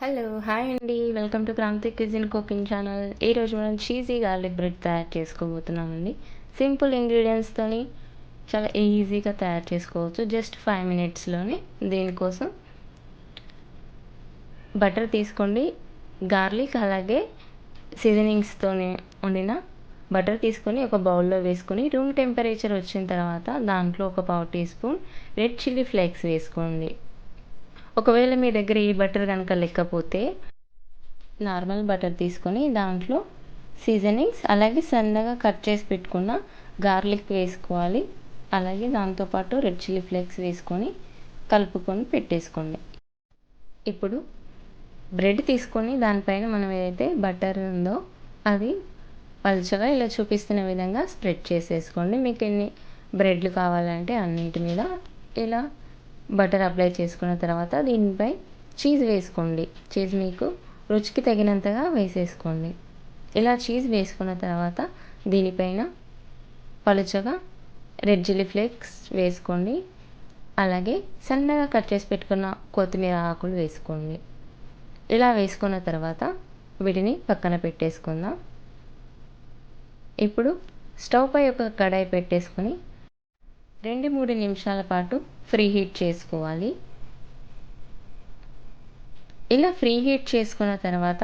Hello hi అండి, welcome to Kranti cuisine cooking channel. ఈరోజు మనం చీజీ గార్లిక్ బ్రెడ్ తయారు చేసుకోబోతున్నామండి. సింపుల్ ఇంగ్రీడియంట్స్తోని చాలా ఈజీగా తయారు చేసుకోవచ్చు, జస్ట్ 5 మినిట్స్లోనే. దీనికోసం బటర్ తీసుకోండి, గార్లిక్ అలాగే సీజనింగ్స్తోని వండిన బటర్ తీసుకొని ఒక బౌల్లో వేసుకొని రూమ్ టెంపరేచర్ వచ్చిన తర్వాత దాంట్లో ఒక 1/2 teaspoon red chilli flakes వేసుకోండి. ఒకవేళ మీ దగ్గర ఈ బటర్ కనుక లేకపోతే నార్మల్ బటర్ తీసుకొని దాంట్లో సీజనింగ్స్ అలాగే సన్నగా కట్ చేసి పెట్టుకున్న గార్లిక్ వేసుకోవాలి. అలాగే దాంతోపాటు రెడ్ చిల్లీ ఫ్లేక్స్ వేసుకొని కలుపుకొని పెట్టేసుకోండి. ఇప్పుడు బ్రెడ్ తీసుకొని దానిపైన మనం ఏదైతే బటర్ ఉందో అది పలుచగా ఇలా చూపిస్తున్న విధంగా స్ప్రెడ్ చేసేసుకోండి. మీకు ఎన్ని బ్రెడ్లు కావాలంటే అన్నింటి మీద ఇలా బటర్ అప్లై చేసుకున్న తర్వాత దీనిపై చీజ్ వేసుకోండి. చీజ్ మీకు రుచికి తగినంతగా వేసేసుకోండి. ఇలా చీజ్ వేసుకున్న తర్వాత దీనిపైన పలుచగా రెడ్ చిల్లీ ఫ్లేక్స్ వేసుకోండి. అలాగే సన్నగా కట్ చేసి పెట్టుకున్న కొత్తిమీర ఆకులు వేసుకోండి. ఇలా వేసుకున్న తర్వాత వీటిని పక్కన పెట్టేసుకుందాం. ఇప్పుడు స్టవ్ పై ఒక కడాయి పెట్టేసుకొని 2-3 నిమిషాల పాటు ఫ్రీ హీట్ చేసుకోవాలి. ఇలా ఫ్రీ హీట్ చేసుకున్న తర్వాత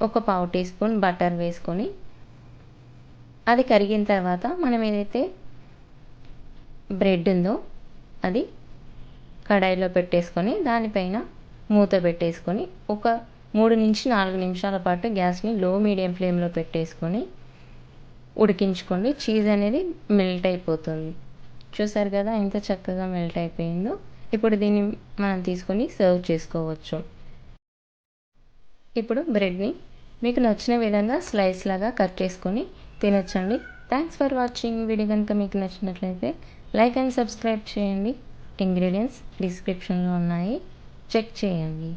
ఒక 1/2 టీ స్పూన్ బటర్ వేసుకొని అది కరిగిన తర్వాత మనం ఏదైతే బ్రెడ్ ఉందో అది కడాయిలో పెట్టేసుకొని దానిపైన మూత పెట్టేసుకొని ఒక 3-4 నిమిషాల పాటు గ్యాస్ని లో మీడియం ఫ్లేమ్లో పెట్టేసుకొని ఉడికించుకోండి. చీజ్ అనేది మెల్ట్ అయిపోతుంది. చూసారు కదా ఎంత చక్కగా మెల్ట్ అయిపోయిందో. ఇప్పుడు దీన్ని మనం తీసుకొని సర్వ్ చేసుకోవచ్చు. ఇప్పుడు బ్రెడ్ని మీకు నచ్చిన విధంగా స్లైస్ లాగా కట్ చేసుకొని తినొచ్చండి. Thanks for watching. వీడియో కనుక మీకు నచ్చినట్లయితే లైక్ అండ్ సబ్స్క్రైబ్ చేయండి. ఇంగ్రీడియంట్స్ డిస్క్రిప్షన్లో ఉన్నాయి, చెక్ చేయండి.